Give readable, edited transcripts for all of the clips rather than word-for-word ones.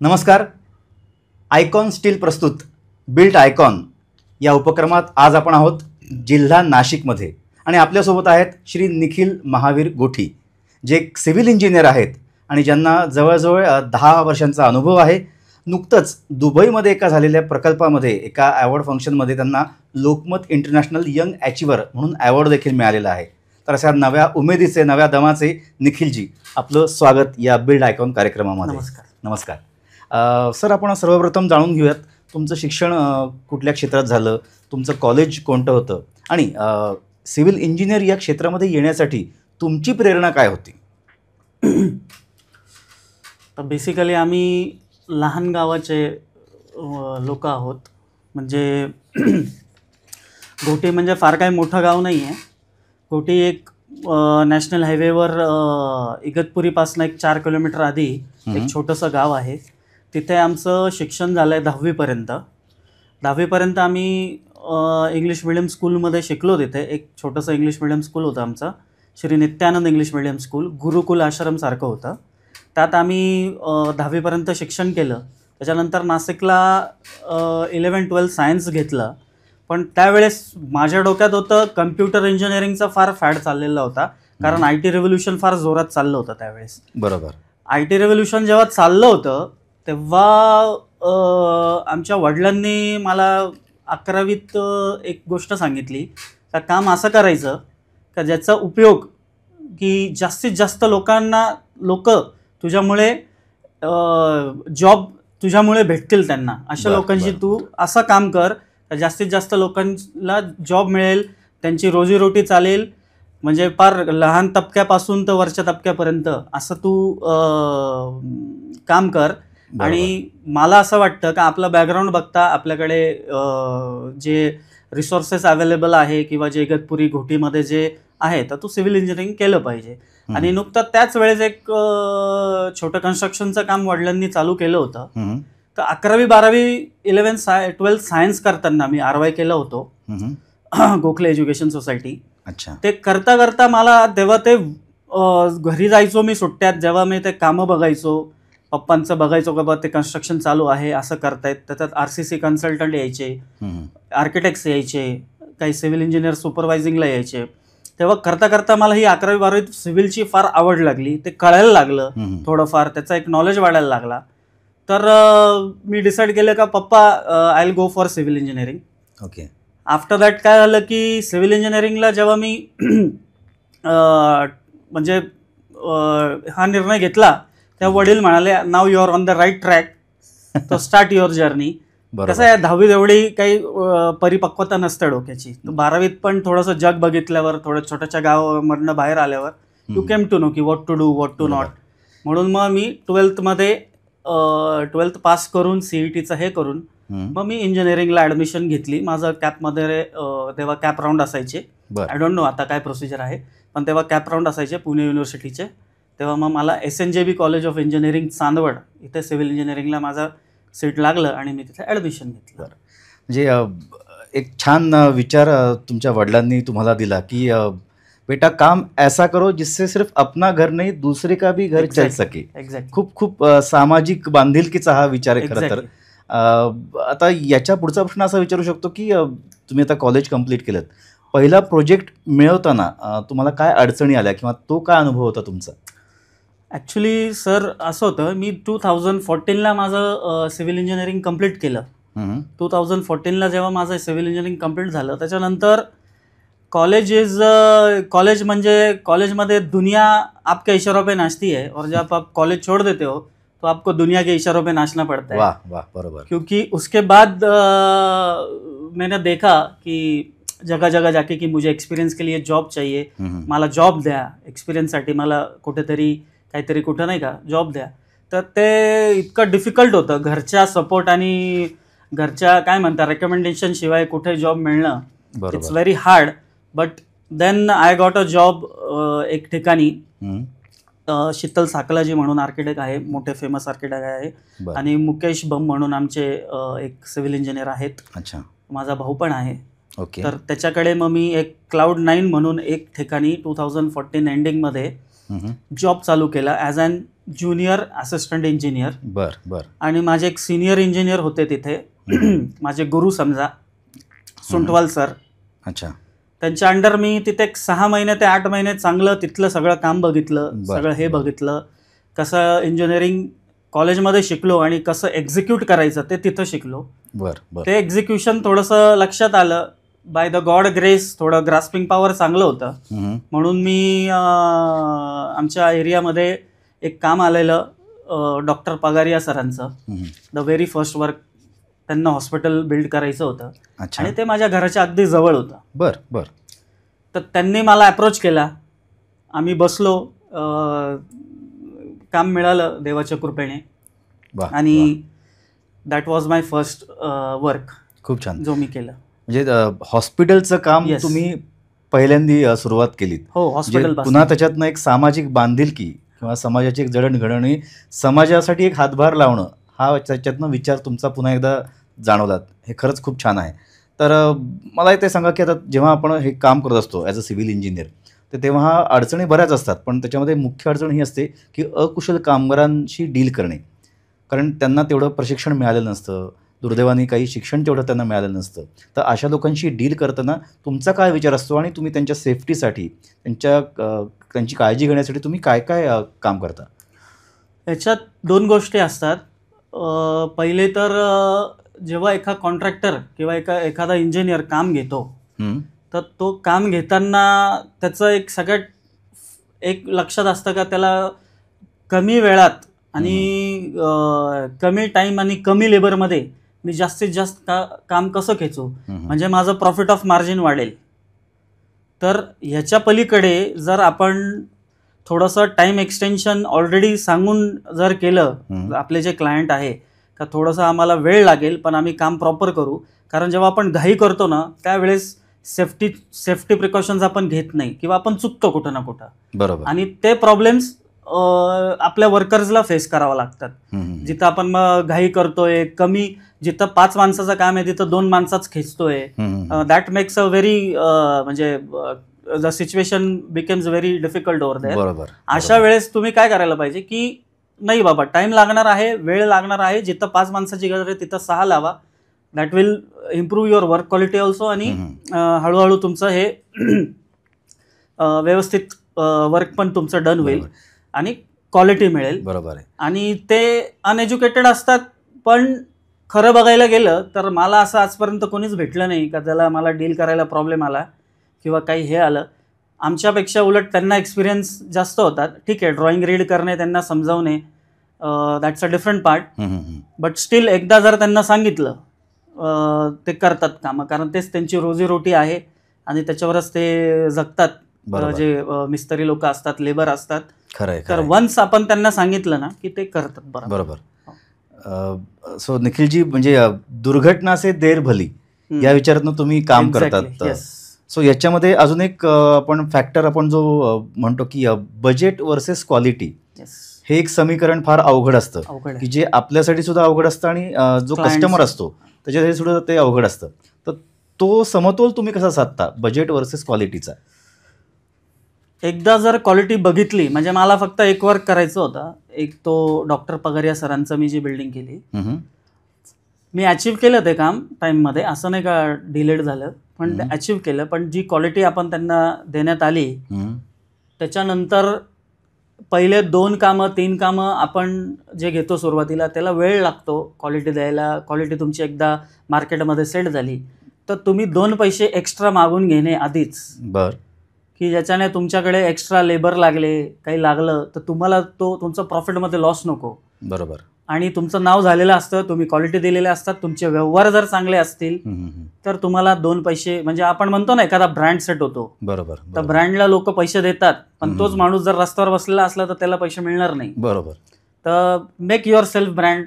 नमस्कार. Icon steel प्रस्तुत built icon या उपक्रमात आज आपण आहोत जिल्हा नाशिकमध्ये आणि आपल्यासोबत आहेत श्री निखिल महावीर गोठी, जे एक सिव्हिल इंजिनियर आहेत आणि ज्यांना जवळजवळ 10 वर्षांचा अनुभव आहे. नुकतंच दुबईमध्ये एका झालेल्या प्रकल्पामध्ये एका अवॉर्ड फंक्शनमध्ये त्यांना लोकमत इंटरनॅशनल यंग अचिव्हर म्हणून अवॉर्ड देखील मिळालेला आहे. तर अशा नव्या उमेदीचे, नव्या दमाचे निखिलजी, आपलं स्वागत या बिल्ड आयकॉन कार्यक्रमामध्ये. नमस्कार. नमस्कार सर, आपण सर्वप्रथम जाणून घेऊयात तुमचं शिक्षण कुठल्या क्षेत्रात झालं, तुमचं कॉलेज कोणतं होतं आणि सिव्हिल इंजिनियर या क्षेत्रामध्ये येण्यासाठी तुमची प्रेरणा काय होती? तर बेसिकली आम्ही लहान गावाचे लोक आहोत. म्हणजे घोटी म्हणजे फार काही मोठं गाव नाही आहे. घोटी एक नॅशनल हायवेवर इगतपुरीपासून एक 4 किलोमीटर आधी एक छोटंसं गाव आहे. तिथे आमचं शिक्षण झालं आहे 10वीपर्यंत. 10वीपर्यंत आम्ही इंग्लिश मिडियम स्कूलमध्ये शिकलो. तिथे एक छोटंसं इंग्लिश मिडियम स्कूल होतं आमचं, Shri Nityanand English medium school, gurukul आश्रमसारखं होतं. त्यात आम्ही 10वीपर्यंत शिक्षण केलं. त्याच्यानंतर नाशिकला 11-12 सायन्स घेतलं. पण त्यावेळेस माझ्या डोक्यात होतं कम्प्युटर इंजिनिअरिंगचा फार फॅड चाललेला होता, कारण IT रेव्होल्युशन फार जोरात चाललं होतं त्यावेळेस. बरोबर. IT रेव्होल्युशन जेव्हा चाललं होतं तेव्हा आमच्या वडिलांनी मला 11वीत एक गोष्ट सांगितली, का काम असं करायचं का ज्याचा उपयोग की जास्तीत जास्त लोक तुझ्यामुळे जॉब तुझ्यामुळे भेटतील त्यांना, अशा लोकांशी तू असं काम कर जास्तीत जास्त लोकांना जॉब मिळेल, त्यांची रोजीरोटी चालेल. म्हणजे फार लहान तबक्यापासून तर वरच्या तबक्यापर्यंत असं तू काम कर. आणि मला असं वाटतं का आपलं बॅकग्राऊंड बघता आपल्याकडे जे रिसोर्सेस अवेलेबल आहे किंवा जे इगतपुरी घोटीमध्ये जे आहे तर तू सिव्हिल इंजिनिअरिंग केलं पाहिजे. आणि नुकतं त्याच वेळेस एक छोटं कन्स्ट्रक्शनचं काम वडिलांनी चालू केलं होतं. तर 11वी 12वी 11-12 सायन्स करताना मी RY केलं होतो, गोखले एज्युकेशन सोसायटी. अच्छा. ते करता करता मला तेव्हा ते घरी जायचो मी सुट्ट्यात, जेव्हा मी ते कामं बघायचो, पप्पांचं बघायचो का बा ते कन्स्ट्रक्शन चालू आहे असं करतायत. त्याच्यात RCC कन्सल्टंट यायचे, आर्किटेक्ट्स यायचे, काही सिव्हिल इंजिनियर सुपरवायझिंगला यायचे. तेव्हा करता करता मला ही 11वी 12वी सिव्हिलची फार आवड लागली. ते कळायला लागलं थोडंफार, त्याचा एक नॉलेज वाढायला लागला. तर मी डिसाईड केलं का पप्पा I will go for civil engineering. Okay. After that काय झालं की सिव्हिल इंजिनिअरिंगला जेव्हा मी म्हणजे हा निर्णय घेतला तेव्हा वडील म्हणाले, now you are on the right track, तो स्टार्ट युअर जर्नी. कसं आहे, 10वीत एवढी काही परिपक्वता नसते डोक्याची. 12वीत पण थोडंसं जग बघितल्यावर, थोडं छोट्याच्या गावामधनं बाहेर आल्यावर यू केम टू नो की what to do, what to not. म्हणून मग मी 12th पास करून CETचं हे करून मग मी इंजिनिअरिंगला ॲडमिशन घेतली. माझं कॅपमध्ये तेव्हा कॅप राऊंड असायचे. आय डोंट नो आता काय प्रोसिजर आहे, पण तेव्हा कॅप राऊंड असायचे पुणे युनिव्हर्सिटीचे. तेव्हा मग मला SNJB college of engineering Chandwad इथे सिव्हिल इंजिनिअरिंगला माझं सीट लागलं आणि मी तिथे ॲडमिशन घेतलं. म्हणजे एक छान विचार तुमच्या वडिलांनी तुम्हाला दिला की बेटा काम ऐसा करो जिससे सिर्फ अपना घर नहीं दूसरे का भी घर चल सके. खूप खूप सामाजिक बांधिलकीचा हा विचार आहे खरं तर. आता याच्या पुढचा प्रश्न असा विचारू शकतो की तुम्ही आता कॉलेज कंप्लीट केलं, पहिला प्रोजेक्ट मिळवताना तुम्हाला काय अडचणी आल्या किंवा तो काय अनुभव होता तुमचा? ॲक्च्युली सर असं होतं, मी 2014ला माझं सिव्हिल इंजिनिअरिंग कंप्लीट केलं. 2014ला जेव्हा माझं सिव्हिल इंजिनिअरिंग कंप्लीट झालं त्याच्यानंतर कॉलेज म्हणजे कॉलेजमध्ये दुनिया आपके इशारों पे नाचती है और जब आप कॉलेज छोड़ देते हो तो आपको दुनिया के इशारों पे नाचना पड़ता है. वाह वाह, बरोबर. क्योंकि उसके बाद मैंने देखा कि जगह जगह जाके की मुझे एक्सपिरियन्स के लिए जॉब चाहिए, मला जॉब द्या, एक्सपिरियन्ससाठी मला कुठेतरी काहीतरी कुठं नाही का जॉब द्या. तर ते इतकं डिफिकल्ट होतं, घरच्या सपोर्ट आणि घरच्या काय म्हणतात रेकमेंडेशन शिवाय कुठे जॉब मिळणं. It's very hard. But then I got a job एक ठिकाणी, शीतल साकलाजी म्हणून आर्किटेक्ट आहे, मोठे फेमस आर्किटेक्ट आहे, आणि मुकेश बम म्हणून आमचे एक सिव्हिल इंजिनियर आहेत. अच्छा. माझा भाऊ पण आहे. ओके. तर त्याच्याकडे मग मी एक Cloud9 म्हणून एक ठिकाणी 2014 एंडिंगमध्ये जॉब चालू केला as an junior assistant engineer. बर बर. आणि माझे एक सिनियर इंजिनियर होते तिथे, माझे गुरु समजा, सुंटवाल सर. अच्छा. त्यांच्या अंडर मी तिथे एक 6 महिने ते 8 महिने चांगलं तिथलं सगळं काम बघितलं, सगळं हे बघितलं, कसं इंजिनिअरिंग कॉलेजमध्ये शिकलो आणि कसं एक्झिक्यूट करायचं ते तिथं शिकलो. ते एक्झिक्युशन थोडंसं लक्षात आलं. बाय द गॉड ग्रेस थोडं ग्रास्पिंग पॉवर चांगलं होतं, म्हणून मी आमच्या एरियामध्ये एक काम आलेलं डॉक्टर पगारिया सरांचं. द व्हेरी फर्स्ट वर्क त्यांना हॉस्पिटल बिल्ड करायचं होतं आणि ते माझ्या घराच्या अगदी जवळ होतं. बर बर. तर त्यांनी मला अप्रोच केला, आम्ही बसलो, काम मिळालं देवाच्या कृपेने आणि that was my first work. खूप छान जो मी केलं. म्हणजे हॉस्पिटलचं काम तुम्ही पहिल्यांदा सुरुवात केलीत. हो, हॉस्पिटल. पुन्हा त्याच्यातनं एक सामाजिक बांधिलकी किंवा समाजाची एक जडणघडण, समाजासाठी एक हातभार लावणं, हा त्याच्यातनं विचार तुमचा पुन्हा एकदा जाणवलात. हे खरंच खूप छान आहे. तर मला ते सांगा की आता जेव्हा आपण हे काम करत असतो ॲज अ सिव्हिल इंजिनियर, तर तेव्हा अडचणी बऱ्याच असतात, पण त्याच्यामध्ये मुख्य अडचण ही असते की अकुशल कामगारांशी डील करणे. कारण त्यांना तेवढं प्रशिक्षण मिळालेलं नसतं, दुर्दैवाने काही शिक्षण तेवढं त्यांना मिळालेलं नसतं. तर अशा लोकांशी डील करताना तुमचा काय विचार असतो आणि तुम्ही त्यांच्या सेफ्टीसाठी, त्यांची काळजी घेण्यासाठी तुम्ही काय काय काम करता? याच्यात 2 गोष्टी असतात. पहिले तर जेव्हा एका कॉन्ट्रॅक्टर किंवा एखादा इंजिनियर काम घेतो, तर तो काम घेताना त्याचं एक सगळ्यात एक लक्षात असतं का त्याला कमी वेळात आणि कमी टाईम आणि कमी लेबरमध्ये मी जास्तीत जास्त काम कसं खेचू, म्हणजे माझं प्रॉफिट ऑफ मार्जिन वाढेल. तर ह्याच्या पलीकडे जर आपण थोडंसं टाईम एक्सटेन्शन ऑलरेडी सांगून जर केलं, आपले जे क्लायंट आहे का थोडंसं आम्हाला वेळ लागेल पण आम्ही काम प्रॉपर करू, कारण जेव्हा आपण घाई करतो ना त्यावेळेस सेफ्टी प्रिकॉशन्स आपण घेत नाही किंवा आपण चुकतो कुठं ना कुठं. बरोबर. आणि ते प्रॉब्लेम्स आपल्या वर्कर्सला फेस करावं लागतात. जिथं आपण घाई करतोय, कमी जिथं 5 माणसाचं काम आहे तिथं 2 माणसाच खेचतोय, दॅट मेक्स अ व्हेरी म्हणजे the situation becomes very difficult over there. बरोबर. अशा वेळेस तुम्ही काय करायला पाहिजे की नाही बाबा, टाइम लागणार आहे, वेळ लागणार आहे, जिथं 5 माणसाची गरज आहे तिथं 6 लावा. That will improve your work quality also आणि हळूहळू तुमचं हे व्यवस्थित वर्क पण तुमचं डन होईल आणि क्वालिटी मिळेल. बरोबर आहे. आणि ते अनएज्युकेटेड असतात, पण खरं बघायला गेलं तर मला असं आजपर्यंत कोणीच भेटलं नाही का त्याला मला डील करायला प्रॉब्लेम आला किंवा काही हे आलं. आमच्यापेक्षा उलट त्यांना एक्सपिरियन्स जास्त होतात. ठीक आहे, ड्रॉइंग रीड करणे, त्यांना समजावणे, that's a different part, but still एकदा जर त्यांना सांगितलं ते करतात कामं, कारण तेच त्यांची रोजीरोटी आहे आणि त्याच्यावरच ते जगतात. जे मिस्त्री लोक असतात, लेबर असतात. तर वन्स आपण त्यांना सांगितलं ना की ते करतात. बरोबर. सो निखिलजी, म्हणजे दुर्घटना से देर भली या विचारातून तुम्ही काम करतात. सो याच्यामध्ये अजून एक आपण फॅक्टर आपण जो म्हणतो की बजेट वर्सेस क्वालिटी, हे एक समीकरण फार अवघड असतं की जे आपल्यासाठी सुद्धा अवघड असतं आणि जो कस्टमर असतो त्याच्यासाठी सुद्धा ते अवघड असतं. तर तो समतोल तुम्ही कसा साधता बजेट वर्सेस क्वालिटीचा? एकदा जर क्वालिटी बघितली, म्हणजे मला फक्त एक वर्क करायचं होतं, एक तो डॉक्टर पगारिया सरांचं मी जी बिल्डिंग केली, मी अचीव्ह केलं ते काम टाईममध्ये, असं नाही का डिलेड झालं, पण अचीव्ह केलं. पण जी क्वालिटी आपण त्यांना देण्यात आली त्याच्यानंतर पहिले 2 कामं 3 कामं आपण जे घेतो सुरुवातीला त्याला वेळ लागतो क्वालिटी द्यायला. क्वालिटी तुमची एकदा मार्केटमध्ये सेट झाली तर तुम्ही 2 पैसे एक्स्ट्रा मागून घेणे आधीच, की ज्याच्याने तुमच्याकडे एक्स्ट्रा लेबर लागले, काही लागलं तर तुम्हाला तो तुमचा प्रॉफिटमध्ये लॉस नको. बरोबर. आणि तुमचं नाव झालेलं असतं, तुम्ही क्वालिटी दिलेले असतात, तुमचे व्यवहार जर चांगले असतील तर तुम्हाला 2 पैसे, म्हणजे आपण म्हणतो ना एखादा ब्रँड सेट होतो. बरोबर. तर ब्रँडला लोक पैसे देतात, पण तोच माणूस जर रस्त्यावर बसलेला असला तर त्याला पैसे मिळणार नाही. बरोबर. तर मेक युअर सेल्फ ब्रँड.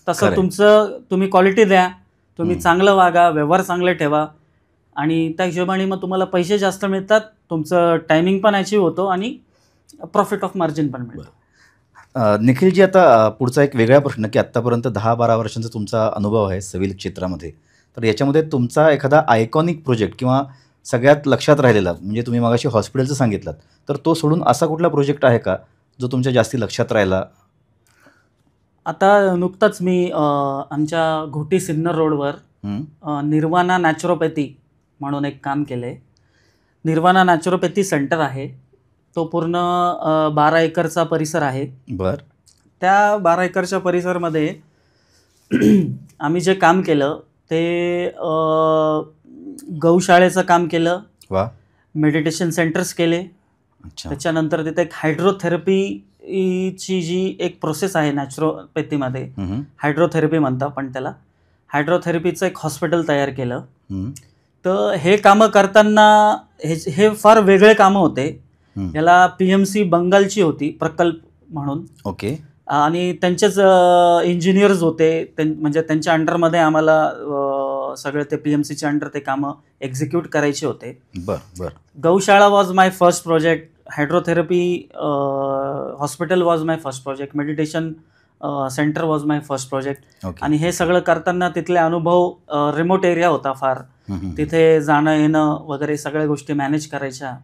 तसं तुम्ही क्वालिटी द्या, तुम्ही चांगलं वागा, व्यवहार चांगले ठेवा आणि त्या हिशोबाने मग तुम्हाला पैसे जास्त मिळतात, तुमचं टायमिंग पण अचीव्ह होतो आणि प्रॉफिट ऑफ मार्जिन पण मिळतो. निखिलजी, आता पुढचा एक वेगळा प्रश्न की आत्तापर्यंत 10-12 वर्षांचा तुमचा अनुभव आहे सिव्हिल क्षेत्रामध्ये, तर याच्यामध्ये तुमचा एखादा आयकॉनिक प्रोजेक्ट किंवा सगळ्यात लक्षात राहिलेला, म्हणजे तुम्ही मगाशी हॉस्पिटलचं सांगितलं, तर तो सोडून असा कुठला प्रोजेक्ट आहे का जो तुमच्या जास्ती लक्षात राहिला? आता नुकताच मी आमच्या घोटी सिन्नर रोडवर निर्वाणा नॅचरोपॅथी म्हणून एक काम केलं आहे. निर्वाणा नॅचरोपॅथी सेंटर आहे. तो पूर्ण 12 एकरचा परिसर आहे. बर. त्या 12 एकरच्या परिसरमध्ये आम्ही जे काम केलं ते गौशाळेचं काम केलं. वा. मेडिटेशन सेंटर्स केले. अच्छा. त्याच्यानंतर तिथे एक हायड्रोथेरपीची जी एक प्रोसेस आहे नॅचरोपॅथीमध्ये, हायड्रोथेरपी म्हणतो आपण त्याला, हायड्रोथेरपीचं एक हॉस्पिटल तयार केलं. तर हे कामं करताना हे फार वेगळे कामं होते. याला PMC बंगालची होती प्रकल्प म्हणून. ओके. आणि त्यांचेच इंजिनियर्स होते. म्हणजे त्यांच्या अंडरमध्ये आम्हाला सगळे ते PMCच्या अंडर ते कामं एक्झिक्यूट करायचे होते. बर. Gaushala was my first project. Hydrotherapy hospital was my first project. Meditation centre was my first project. आणि हे सगळं करताना तिथले अनुभव, रिमोट एरिया होता फार, तिथे जाणं येणं वगैरे सगळ्या गोष्टी मॅनेज करायच्या.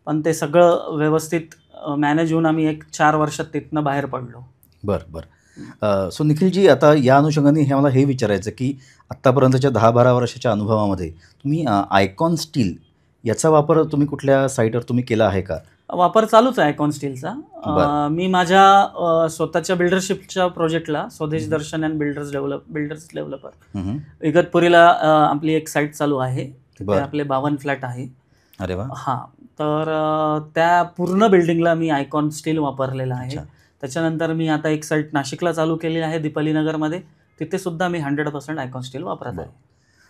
पण ते सगळं व्यवस्थित मॅनेज होऊन आम्ही एक 4 वर्षात तिथनं बाहेर पडलो. बरं. सो निखिलजी, आता या अनुषंगाने मला हे विचारायचं की आत्तापर्यंतच्या 10-12 वर्षाच्या अनुभवामध्ये तुम्ही आयकॉन स्टील याचा वापर तुम्ही कुठल्या साईटवर तुम्ही केला आहे का? वापर चालूच आहे आयकॉन स्टीलचा. मी माझ्या स्वतःच्या बिल्डरशिपच्या प्रोजेक्टला स्वदेश दर्शन अँड बिल्डर्स डेव्हलपर इगतपुरीला आपली एक साईट चालू आहे. तिथे आपले 52 फ्लॅट आहे. अरे वा. हां. तर त्या पूर्ण बिल्डिंगला मी आयकॉन स्टील वापरलेलं आहे. त्याच्यानंतर मी आता एक साईट नाशिकला चालू केलेली आहे दीपालीनगरमध्ये. तिथे सुद्धा मी 100% आयकॉन स्टील वापरत आहे.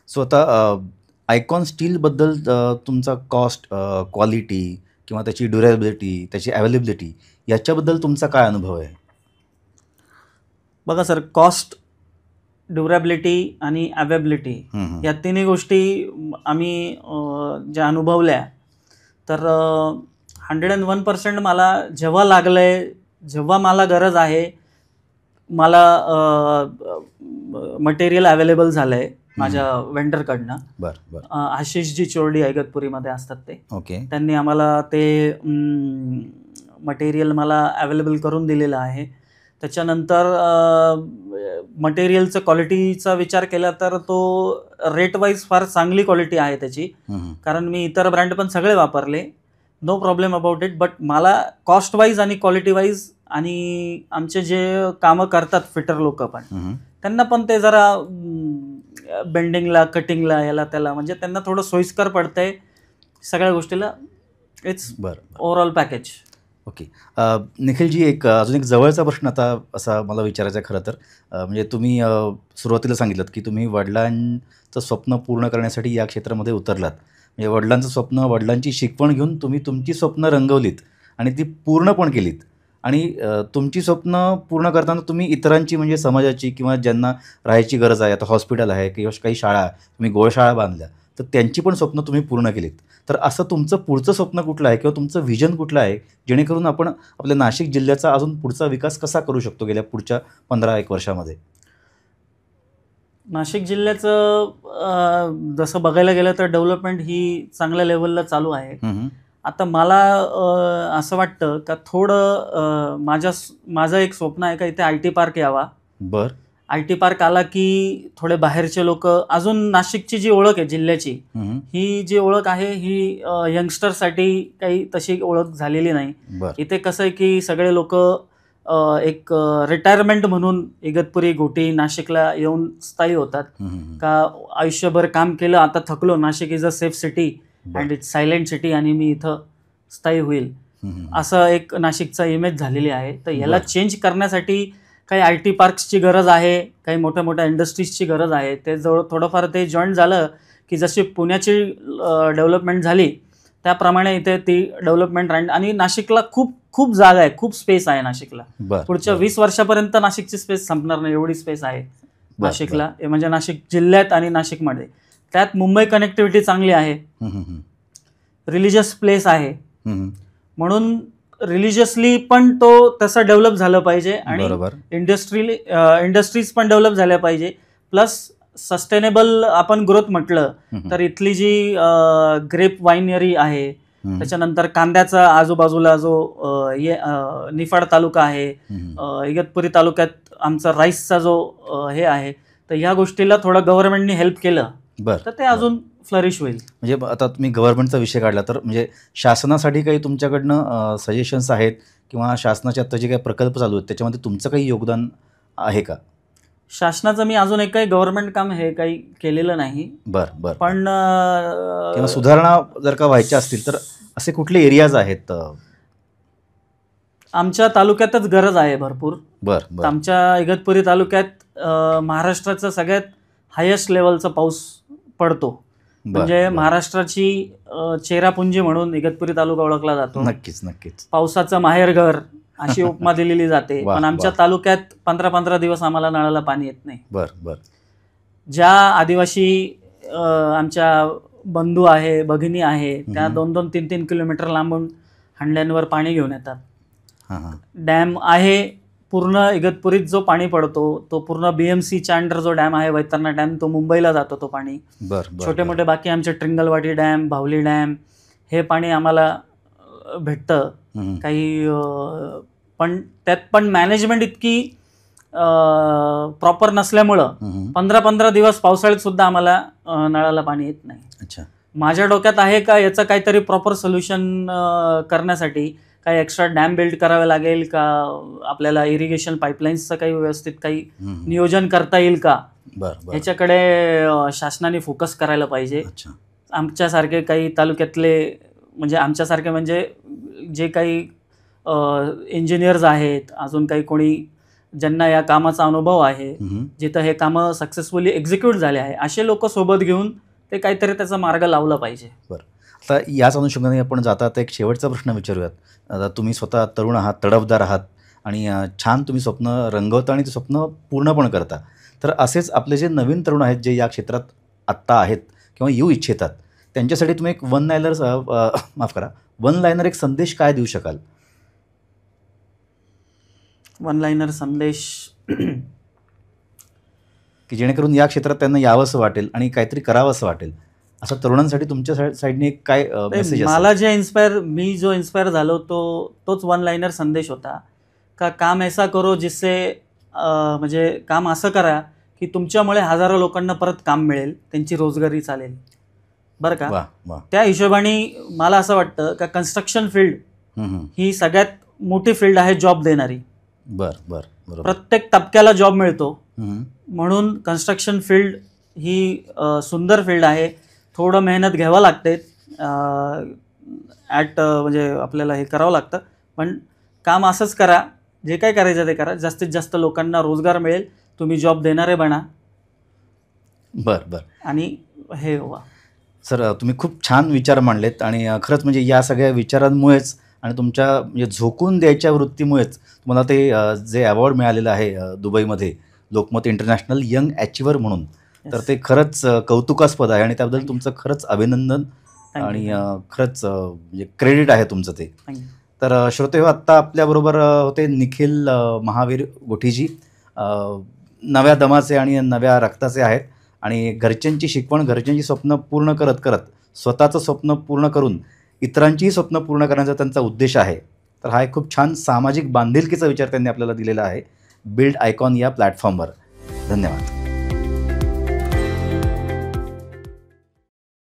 सो आता आयकॉन स्टीलबद्दल तुमचा कॉस्ट, क्वालिटी किंवा त्याची ड्युरेबिलिटी, त्याची अवेलेबिलिटी याच्याबद्दल तुमचा काय अनुभव आहे? बघा सर, कॉस्ट, ड्युरेबिलिटी आणि अवेबिलिटी या तिन्ही गोष्टी आम्ही ज्या अनुभवल्या, तर 101% मला जेव्हा लागलंय, जेव्हा मला गरज आहे, मला मटेरियल अवेलेबल झालं आहे माझ्या वेंडरकडनं. बरं. आशिषजी चोरडी इगतपुरीमध्ये असतात ते. ओके. त्यांनी आम्हाला ते मटेरियल मला अवेलेबल करून दिलेलं आहे. त्याच्यानंतर मटेरियलचं क्वालिटीचा विचार केला तर तो रेट वाईज फार चांगली क्वालिटी आहे त्याची. कारण मी इतर ब्रँड पण सगळे वापरले, no problem about it. But मला कॉस्ट वाईज आणि क्वालिटी वाईज आणि आमचे जे कामं करतात फिटर लोक पण, त्यांना पण ते जरा बेंडिंगला, कटिंगला, याला त्याला, म्हणजे त्यांना थोडं सोयीस्कर पडतंय सगळ्या गोष्टीला. It's overall package. ओके. निखिलजी, अजून एक जवळचा प्रश्न आता असा मला विचारायचा आहे खरं तर. म्हणजे तुम्ही सुरुवातीला सांगितलं की तुम्ही वडिलांचं स्वप्न पूर्ण करण्यासाठी या क्षेत्रामध्ये उतरलात. म्हणजे वडिलांचं स्वप्न, वडिलांची शिकवण घेऊन तुम्ही तुमची स्वप्न रंगवलीत आणि ती पूर्ण पण केलीत. आणि तुमची स्वप्न पूर्ण करताना तुम्ही इतरांची, म्हणजे समाजाची किंवा ज्यांना राहायची गरज आहे, आता हॉस्पिटल आहे किंवा काही शाळा, तुम्ही गोशाळा बांधल्या, तर त्यांची पण स्वप्न तुम्ही पूर्ण केलीत. तर असं तुमचं पुढचं स्वप्न कुठलं आहे किंवा तुमचं व्हिजन कुठलं आहे, जेणेकरून आपण आपल्या नाशिक जिल्ह्याचा अजून पुढचा विकास कसा करू शकतो गेल्या पुढच्या 15-1 वर्षामध्ये? नाशिक जिल्ह्याचं जसं बघायला गेलं तर डेव्हलपमेंट ही चांगल्या लेवलला चालू आहे. आता मला असं वाटतं का थोडं माझं एक स्वप्न आहे का इथे IT पार्क यावा. बरं. IT पार्क आला की थोडे बाहेरचे लोक, अजून नाशिकची जी ओळख आहे जिल्ह्याची, ही जी ओळख आहे ही यंगस्टरसाठी काही तशी ओळख झालेली नाही. इथे कसं आहे की सगळे लोक एक रिटायरमेंट म्हणून इगतपुरी, घोटी, नाशिकला येऊन स्थायी होतात. का आयुष्यभर काम केलं, आता थकलो, Nashik is a safe city and it's silent city आणि मी इथं स्थायी होईल, असं एक नाशिकचा इमेज झालेली आहे. तर याला चेंज करण्यासाठी काही IT पार्क्सची गरज आहे, काही मोठ्या मोठ्या इंडस्ट्रीजची गरज आहे. ते थोडंफार ते जॉईन झालं की जशी पुण्याची डेव्हलपमेंट झाली त्याप्रमाणे इथे ती डेव्हलपमेंट राहील. आणि नाशिकला खूप खूप जागा आहे, खूप स्पेस आहे नाशिकला. पुढच्या 20 वर्षापर्यंत नाशिकची स्पेस संपणार नाही, एवढी स्पेस आहे नाशिकला, म्हणजे नाशिक जिल्ह्यात आणि नाशिकमध्ये. त्यात मुंबई कनेक्टिव्हिटी चांगली आहे, रिलिजियस प्लेस आहे, म्हणून रिलिजियसली पण तो तसं डेव्हलप झालं पाहिजे आणि इंडस्ट्रीज पण डेव्हलप झाल्या पाहिजे. प्लस सस्टेनेबल आपण ग्रोथ म्हटलं तर इथली जी ग्रेप वाईनरी आहे त्याच्यानंतर कांद्याचा आजूबाजूला जो निफाड तालुका आहे, इगतपुरी तालुक्यात आमचा राईसचा जो हे आहे, तर ह्या गोष्टीला थोडं गव्हर्नमेंटनी हेल्प केलं तर ते अजून फ्लरिश होईल. म्हणजे आता तुम्ही गव्हर्नमेंटचा विषय काढला तर म्हणजे शासनासाठी काही तुमच्याकडनं सजेशन्स आहेत किंवा शासनाचे आता जे काही प्रकल्प चालू आहेत त्याच्यामध्ये तुमचं काही योगदान आहे का? शासनाचं मी अजून एक काही गव्हर्नमेंट काम हे काही केलेलं नाही. बरं बरं. पण किंवा सुधारणा जर का व्हायच्या असतील तर असे कुठले एरियाज आहेत? आमच्या तालुक्यातच गरज आहे भरपूर. बरं बरं. आमच्या इगतपुरी तालुक्यात महाराष्ट्राचा सगळ्यात हायेस्ट लेवलचा पाऊस पडतो. म्हणजे महाराष्ट्राची चेरापुंजी म्हणून इगतपुरी तालुका ओळखला जातो. नक्कीच नक्कीच. पावसाचं माहेरघर अशी उपमा दिलेली जाते. पण आमच्या तालुक्यात 15-15 दिवस आम्हाला नळाला पाणी येत नाही. बरं बरं. ज्या आदिवासी आमच्या बंधू आहे, भगिनी आहे, त्या 2-2, 3-3 किलोमीटर लांबून हांड्यांवर पाणी घेऊन येतात. डॅम आहे पूर्ण इगतपुरीत जो पाणी पडतो तो पूर्ण BMCच्या अंडर जो डॅम आहे वैतरणा डॅम, तो मुंबईला जातो तो पाणी. छोटे मोठे बाकी आमचे ट्रिंगलवाडी डॅम, भावली डॅम, हे पाणी आम्हाला भेटतं काही. पण त्यात पण मॅनेजमेंट इतकी प्रॉपर नसल्यामुळं 15-15 दिवस पावसाळ्यात सुद्धा आम्हाला नळाला पाणी येत नाही. अच्छा. माझ्या डोक्यात आहे का याचं काहीतरी प्रॉपर सोल्युशन करण्यासाठी काही एक्स्ट्रा डॅम बिल्ड करावे लागेल का, आपल्याला इरिगेशन पाईपलाईन्सचं काही व्यवस्थित काही नियोजन करता येईल का, ह्याच्याकडे शासनाने फोकस करायला पाहिजे. आमच्यासारखे काही तालुक्यातले म्हणजे आमच्यासारखे म्हणजे जे काही इंजिनियर्स आहेत, अजून काही कोणी ज्यांना या कामाचा अनुभव आहे, जिथं हे कामं सक्सेसफुली एक्झिक्यूट झाले आहे, असे लोक सोबत घेऊन ते काहीतरी त्याचा मार्ग लावला पाहिजे. बरं. आता याच अनुषंगाने आपण जाता आता एक शेवटचा प्रश्न विचारूयात. आता तुम्ही स्वतः तरुण आहात, तडफदार आहात आणि छान तुम्ही स्वप्न रंगवता आणि ते स्वप्न पूर्ण पण करता. तर असेच आपले जे नवीन तरुण आहेत जे या क्षेत्रात आत्ता आहेत किंवा येऊ इच्छितात त्यांच्यासाठी तुम्ही एक वन लायनर एक संदेश काय देऊ शकाल? वन लायनर संदेश की जेणेकरून या क्षेत्रात त्यांना यावंसं वाटेल आणि काहीतरी करावं असं वाटेल, असं तरुणांसाठी तुमच्या साईडने एक काय मेसेज? मला मी जो इन्स्पायर झालो तोच वन लायनर संदेश होता का काम ऐसा करो जिससे म्हणजे काम असं करा की तुमच्यामुळे हजारो लोकांना परत काम मिळेल, त्यांची रोजगारी चालेल. बरं का? त्या हिशोबाने मला असं वाटतं का कन्स्ट्रक्शन फील्ड ही सगळ्यात मोठी फील्ड आहे जॉब देणारी. प्रत्येक तबक्याला जॉब मिळतो म्हणून कन्स्ट्रक्शन फील्ड ही सुंदर फील्ड आहे. थोडं मेहनत घ्यावं लागते, म्हणजे आपल्याला हे करावं लागतं, पण काम असंच करा, जे काय करायचं ते करा, जास्तीत जास्त लोकांना रोजगार मिळेल, तुम्ही जॉब देणारे बना. बरं. आणि हे व्हा. सर, तुम्ही खूप छान विचार मांडलेत आणि खरंच म्हणजे या सगळ्या विचारांमुळेच आणि तुमच्या म्हणजे झोकून द्यायच्या वृत्तीमुळेच तुम्हाला ते जे अवॉर्ड मिळालेलं आहे दुबईमध्ये लोकमत इंटरनॅशनल यंग अचिव्हर म्हणून, तर ते खरंच कौतुकास्पद आहे आणि त्याबद्दल तुमचं खरंच अभिनंदन आणि खरंच म्हणजे क्रेडिट आहे तुमचं ते. तर श्रोते, आत्ता आपल्याबरोबर होते निखिल महावीर गोठीजी, नव्या दमाचे आणि नव्या रक्ताचे आहेत आणि घरच्यांची शिकवण, घरच्यांची स्वप्न पूर्ण करत करत स्वतःचं स्वप्न पूर्ण करून इतरांचीही स्वप्न पूर्ण करण्याचा त्यांचा उद्देश आहे. तर हा एक खूप छान सामाजिक बांधिलकीचा विचार त्यांनी आपल्याला दिलेला आहे बिल्ड आयकॉन या प्लॅटफॉर्मवर. धन्यवाद.